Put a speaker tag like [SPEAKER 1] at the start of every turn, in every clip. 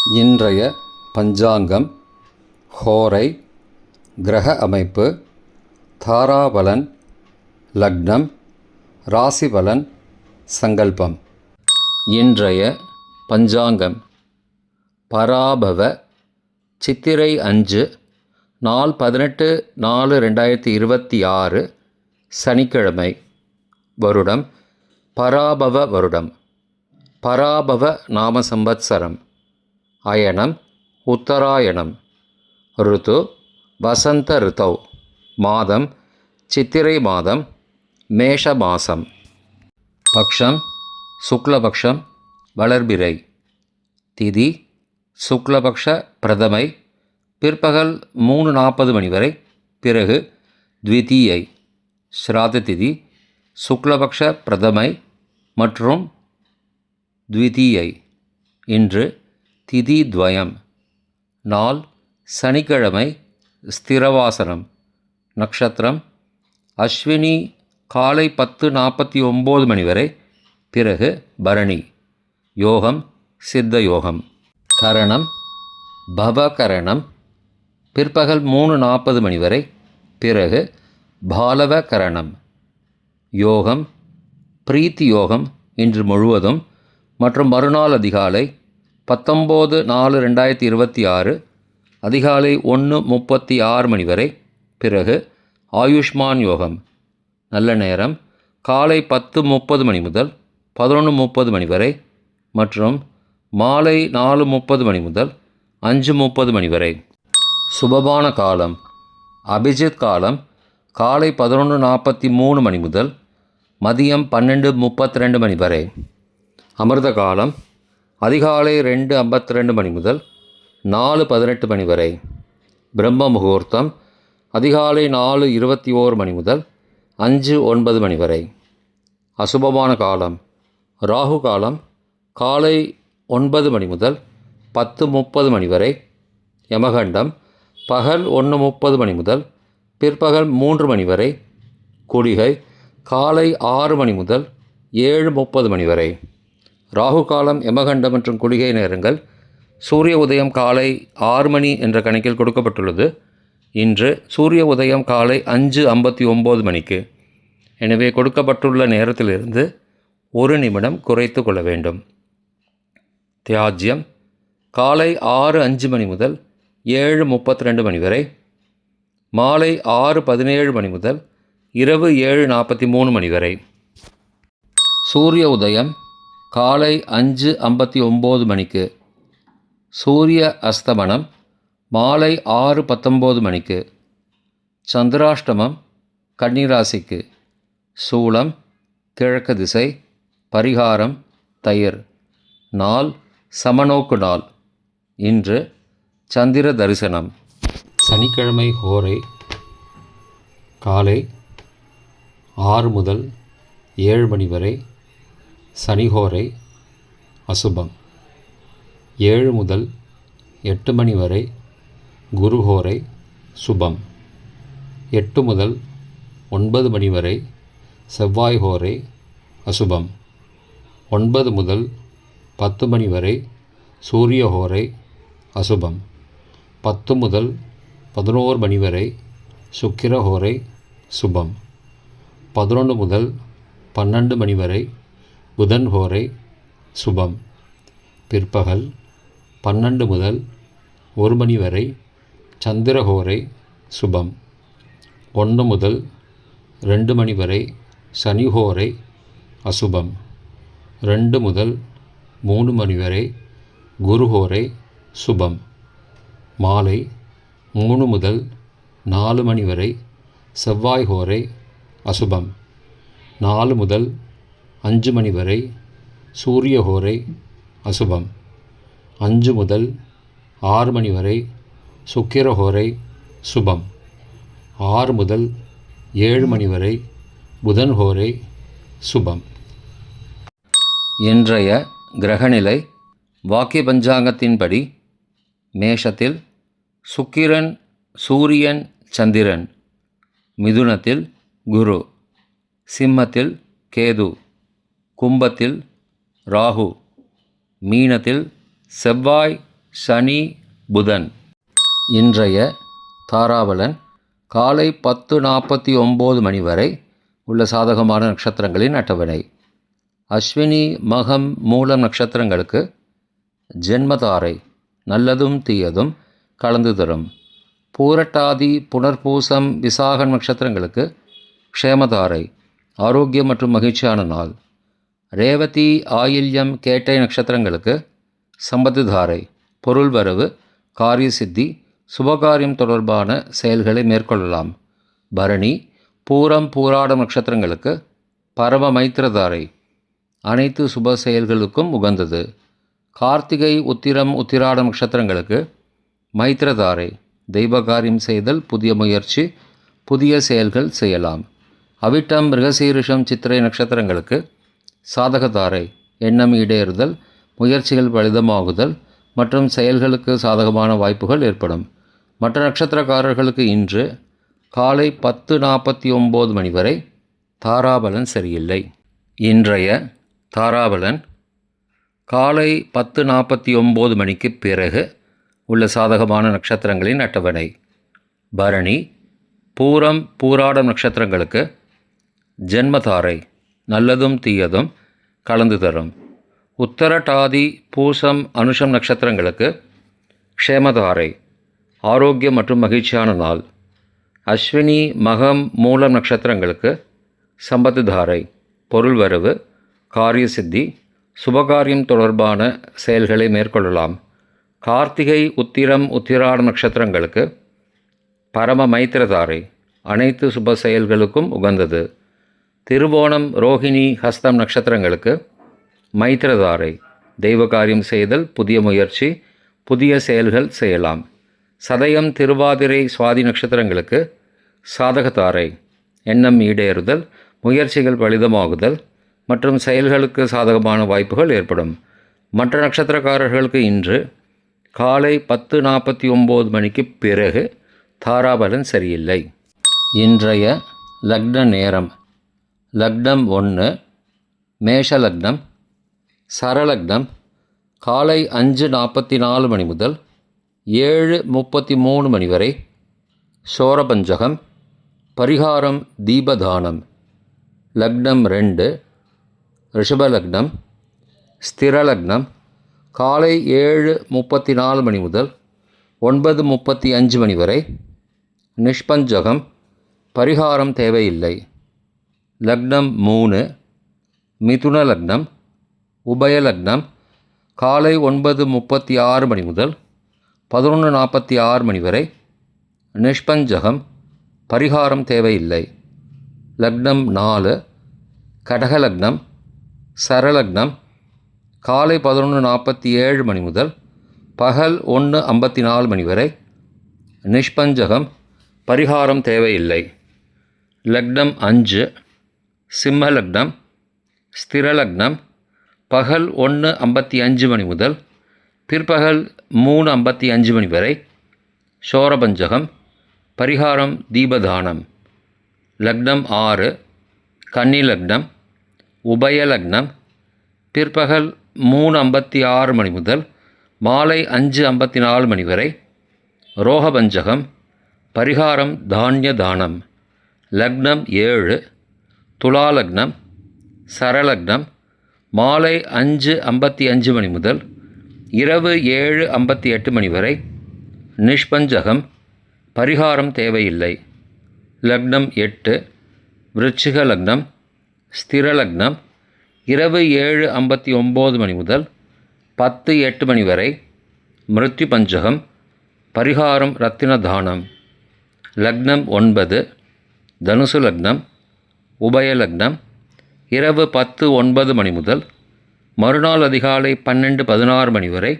[SPEAKER 1] இன்றைய பஞ்சாங்கம், ஹோரை, கிரக அமைப்பு, தாராபலன், லக்னம், ராசிபலன், சங்கல்பம். இன்றைய பஞ்சாங்கம் பராபவ சித்திரை 5 நாள் 18/4/2026 சனிக்கிழமை. வருடம் பராபவ வருடம். பராபவ நாம சம்பத்சரம். அயனம் உத்தராயணம். ருத்து வசந்த ருத்தௌ. மாதம் சித்திரை மாதம், மேஷ மாசம். பக்ஷம் சுக்லபக்ஷம், வளர்பிறை. திதி சுக்லபக்ஷ பிரதமை, பிற்பகல் 3:40 மணி வரை, பிறகு த்விதீயை. ஸ்ராத திதி சுக்லபக்ஷ பிரதமை மற்றும் த்விதீயை. இன்று திதி துவயம். நாள் சனிக்கிழமை, ஸ்திரவாசனம். நக்ஷத்திரம் அஸ்வினி காலை 10:49 மணி வரை, பிறகு பரணி. யோகம் சித்த யோகம். கரணம் பவகரணம், பிற்பகல் 3:40 மணி வரை, பிறகு பாலவ கரணம். யோகம் பிரீத்தி யோகம் இன்று முழுவதும் மற்றும் மறுநாள் அதிகாலை 19/4/2026 அதிகாலை 1:36 மணி வரை, பிறகு ஆயுஷ்மான் யோகம். நல்ல நேரம் காலை 10:30 மணி முதல் 11:30 மணி வரை மற்றும் மாலை 4:30 மணி முதல் 5:30 மணி வரை. சுபமான காலம் அபிஜித் காலம் காலை 11:43 மணி முதல் மதியம் 12:32 மணி வரை. அமிர்த காலம் அதிகாலை 2:52 மணி முதல் 4:18 மணி வரை. பிரம்ம முகூர்த்தம் அதிகாலை 4:21 மணி முதல் 5:09 மணி வரை. அசுபமான காலம் ராகு காலம் காலை 9 மணி முதல் 10:30 மணி வரை. யமகண்டம் பகல் 1:30 மணி முதல் பிற்பகல் 3 மணி வரை. குளிகை காலை 6 மணி முதல் 7:30 மணி வரை. ராகு காலம், யமகண்டம் மற்றும் குளிகை நேரங்கள் சூரிய உதயம் காலை 6 மணி என்ற கணக்கில் கொடுக்கப்பட்டுள்ளது. இன்று சூரிய உதயம் காலை 5:59 மணிக்கு. எனவே கொடுக்கப்பட்டுள்ள நேரத்திலிருந்து 1 நிமிடம் குறைத்து கொள்ள வேண்டும். தியாஜ்யம் காலை 6:05 மணி முதல் 7:32 மணி வரை. மாலை 6:17 மணி முதல் இரவு 7:43 மணி வரை. சூரிய உதயம் காலை 5:59 மணிக்கு. சூரிய அஸ்தமனம் மாலை 6:19 மணிக்கு. சந்திராஷ்டமம் கன்னிராசிக்கு. சூலம் கிழக்கு திசை. பரிகாரம் தயிர். நாள் சமநோக்கு நாள். இன்று சந்திர தரிசனம். சனிக்கிழமை ஹோரை காலை 6 முதல் 7 மணி வரை. சனிஹோரை அசுபம். 7 முதல் 8 மணி வரை குருஹோரை சுபம். 8 முதல் 9 மணி வரை செவ்வாய் ஹோரை அசுபம். 9 முதல் 10 மணி வரை சூரிய ஹோரை அசுபம். 10 முதல் 11 மணி வரை சுக்கிர ஹோரை சுபம். 11 முதல் 12 மணி வரை புதன் ஹோரை சுபம். பிற்பகல் 12 முதல் 1 மணி வரை சந்திரஹோரை சுபம். 1 முதல் 2 மணி வரை சனிஹோரை அசுபம். 2 முதல் 3 மணி வரை குருஹோரை சுபம். மாலை 3 முதல் 4 மணி வரை செவ்வாய் ஹோரை அசுபம். 4 முதல் 5 மணி வரை சூரிய ஹோரை அசுபம். 5 முதல் 6 மணி வரை சுக்கிர ஹோரை சுபம். 6 முதல் 7 மணி வரை புதன் ஹோரை சுபம். இன்றைய கிரகநிலை வாக்கிய பஞ்சாங்கத்தின்படி மேஷத்தில் சுக்கிரன், சூரியன், சந்திரன். மிதுனத்தில் குரு. சிம்மத்தில் கேது. கும்பத்தில் ராகு. மீனத்தில் செவ்வாய், சனி புதன். இன்றைய தாராபலன் காலை 10:49 மணி வரை உள்ள சாதகமான நட்சத்திரங்களின் அட்டவணை. அஸ்வினி மகம் மூலம் நட்சத்திரங்களுக்கு ஜென்மதாரை நல்லதும் தீயதும் கலந்து தரும். பூரட்டாதி புனர்பூசம் விசாகம் நட்சத்திரங்களுக்கு க்ஷேமதாரை ஆரோக்கியம் மற்றும் மகிழ்ச்சியான நாள். ரேவதி ஆயில்யம் கேட்டை நட்சத்திரங்களுக்கு சம்பத்துதாரை பொருள் வரவு காரிய சித்தி சுபகாரியம் தொடர்பான செயல்களை மேற்கொள்ளலாம். பரணி பூரம் பூராடம் நட்சத்திரங்களுக்கு பரம மைத்திரதாரை அனைத்து சுப செயல்களுக்கும் உகந்தது. கார்த்திகை உத்திரம் உத்திராடம் நட்சத்திரங்களுக்கு மைத்திரதாரை தெய்வகாரியம் செய்தல் புதிய முயற்சி புதிய செயல்கள் செய்யலாம். அவிட்டம் மிருகசீரிஷம் சித்திரை நட்சத்திரங்களுக்கு சாதகதாரை எண்ணம் ஈடேறுதல் முயற்சிகள் பலிதமாகுதல் மற்றும் செயல்களுக்கு சாதகமான வாய்ப்புகள் ஏற்படும். மற்ற நட்சத்திரக்காரர்களுக்கு இன்று காலை 10:49 மணி வரை தாராபலன் சரியில்லை. இன்றைய தாராபலன் காலை 10:49 மணிக்கு பிறகு உள்ள சாதகமான நட்சத்திரங்களின் அட்டவணை. பரணி பூரம் பூராடம் நட்சத்திரங்களுக்கு ஜென்மதாரை நல்லதும் தீயதும் கலந்து தரும். உத்தரட்டாதி பூசம் அனுஷம் நட்சத்திரங்களுக்கு க்ஷேமதாரை ஆரோக்கியம் மற்றும் மகிழ்ச்சியான நாள். அஸ்வினி மகம் மூலம் நட்சத்திரங்களுக்கு சம்பத்துதாரை பொருள் வரவு காரிய சித்தி சுபகாரியம் தொடர்பான செயல்களை மேற்கொள்ளலாம். கார்த்திகை உத்திரம் உத்திராடம் நட்சத்திரங்களுக்கு பரம மைத்திரதாரை அனைத்து சுப செயல்களுக்கும் உகந்தது. திருவோணம் ரோஹிணி ஹஸ்தம் நட்சத்திரங்களுக்கு மைத்திரதாரை தெய்வகாரியம் செய்தல் புதிய முயற்சி புதிய செயல்கள் செய்யலாம். சதயம் திருவாதிரை சுவாதி நட்சத்திரங்களுக்கு சாதகதாரை எண்ணம் ஈடேறுதல் முயற்சிகள் பலிதமாகுதல் மற்றும் செயல்களுக்கு சாதகமான வாய்ப்புகள் ஏற்படும். மற்ற நட்சத்திரக்காரர்களுக்கு இன்று காலை 10:49 மணிக்கு பிறகு தாராபலன் சரியில்லை. இன்றைய லக்ன நேரம். லக்னம் 1 மேஷ லக்னம். சரலக்னம் காலை 5:44 மணி முதல் 7:33 மணி வரை. சோரபஞ்சகம் பரிகாரம் தீபதானம். லக்னம் 2 ரிஷபலக்னம். ஸ்திரலக்னம் காலை 7:34 மணி முதல் 9:35 மணி வரை. நிஷ்பஞ்சகம் பரிகாரம் தேவையில்லை. லக்னம் 3 மிதுன லக்னம். உபயலக்னம் காலை 9:36 மணி முதல் 11:46 மணி வரை. நிஷ்பஞ்சகம் பரிகாரம் தேவையில்லை. லக்னம் 4 கடகலக்னம். சரலக்னம் காலை 11:47 மணி முதல் பகல் 1:54 மணி வரை. நிஷ்பஞ்சகம் பரிகாரம் தேவையில்லை. லக்னம் 5 சிம்ம லக்னம். ஸ்திரலக்னம் பகல் 1:55 மணி முதல் பிற்பகல் 3:55 மணி வரை. சோரபஞ்சகம் பரிகாரம் தீபதானம். லக்னம் 6 கன்னி லக்னம். உபயலக்னம் பிற்பகல் 3:56 மணி முதல் மாலை 5:54 மணி வரை. ரோகபஞ்சகம் பரிகாரம் தானிய தானம். லக்னம் 7 துலா லக்னம். சரலக்னம் மாலை 5:55 மணி முதல் இரவு 7:58 மணி வரை. நிஷ்பஞ்சகம் பரிகாரம் தேவையில்லை. லக்னம் 8 விருச்சிக லக்னம். ஸ்திரலக்னம் இரவு 7:59 மணி முதல் 10:08 மணி வரை. மிருத்யு பஞ்சகம் பரிகாரம் ரத்தின தானம். லக்னம் 9 தனுசு லக்னம். உபயலக்னம் இரவு 10:09 மணி முதல் மறுநாள் அதிகாலை 12:16 மணி வரை.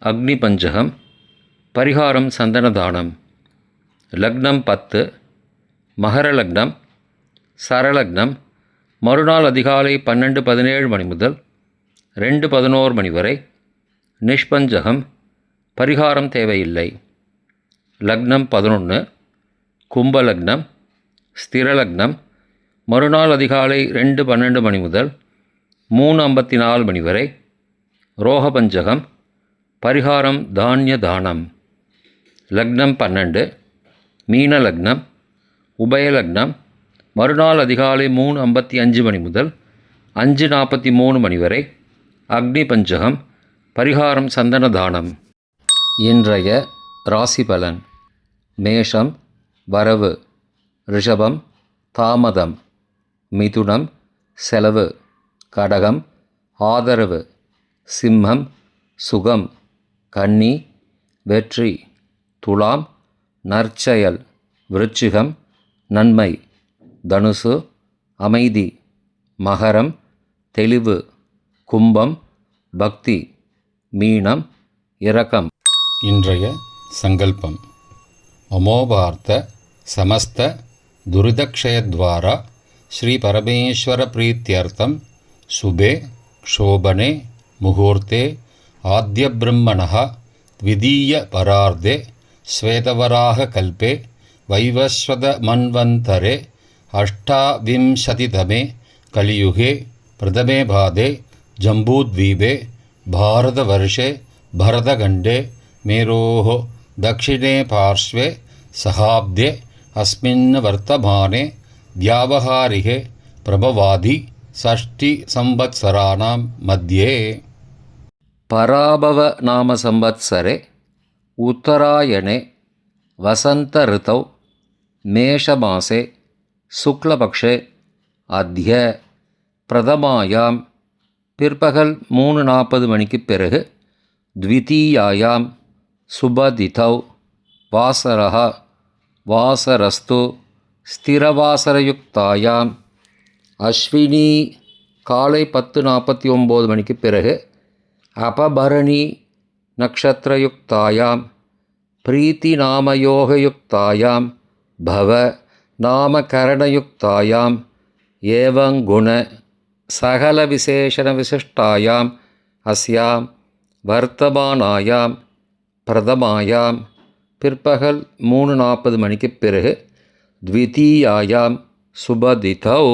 [SPEAKER 1] அக்னி பஞ்சகம் பரிகாரம் சந்தன தானம். லக்னம் 10 மகர லக்னம். சரலக்னம் மறுநாள் அதிகாலை 12:17 மணி முதல் 2:11 மணி வரை. நிஷ்பஞ்சகம் பரிகாரம் தேவையில்லை. லக்னம் 11 கும்பலக்னம். ஸ்திரலக்னம் மறுநாள் அதிகாலை 2:12 மணி முதல் 3:54 மணி வரை. ரோகபஞ்சகம் பரிகாரம் தானிய தானம். லக்னம் 12, மீன லக்னம், உபய லக்னம். மறுநாள் அதிகாலை 3:55 மணி முதல் 5:43 மணி வரை அக்னி பஞ்சகம். பரிகாரம் சந்தன தானம். இன்றைய ராசி பலன். மேஷம் வரவு, ரிஷபம் தாமதம், மிதுனம் செலவு, கடகம் ஆதரவு, சிம்மம் சுகம், கன்னி வெற்றி, துலாம் நற்செயல், விருச்சிகம் நன்மை, தனுசு அமைதி, மகரம் தெளிவு, கும்பம் பக்தி, மீனம் இரக்கம்.
[SPEAKER 2] இன்றைய சங்கல்பம். அமோபார்த்த சமஸ்த துரிதக்ஷயத்வாரா ஸ்ரீ பரமேஸ்வர பிரீத்தியர்த்தம் சுபே க்ஷோபனே முகூர்த்தே ஆத்ய பிரம்மணः த்விதீய பரார்த்தே ஸ்வேதவராக கல்பே வைவஸ்வத மன்வந்தரே அஷ்டாவிம்சதிதமே கலியுகே பிரதமே பாதே ஜம்பூத்வீபே பாரதவர்ஷே பரதகண்டே மேரோः दक्षिणे पार्श्वे सहाब्दे अस्मिन् वर्तमाने व्यावहारिके प्रभवादि षष्टिसंवत्सराणां मध्ये.
[SPEAKER 1] பராபவ நாம சம்வத்சரே உத்தராயணே வசந்த ரிதௌ மேஷமாசே சுக்லபக்ஷே அத்ய பிரதமாயாம் பிற்பகல் 3:40 மணிக்குப் பிறகு த்விதீயாயாம் சுபதிதௌ வாசரः வாசரஸ்து ஸ்திரவாசரயுக்தாயாம் அஸ்வினி காலை 10:49 மணிக்கு பிறகு அபபரணி நக்ஷத்ரயுக்தாயாம் பிரீத்தி நாமயோகயுக்தாயாம் பவ நாமகரணயுக்தாயாம் ஏவங்குண சகல விசேஷண விசிஷ்டாயாம் அஸ்யாம் வர்த்தமானாயாம் பிரதமாயாம் பிற்பகல் 3:40 மணிக்குப் பிறகு த்விதீயாயாம் சுபதிதௌ.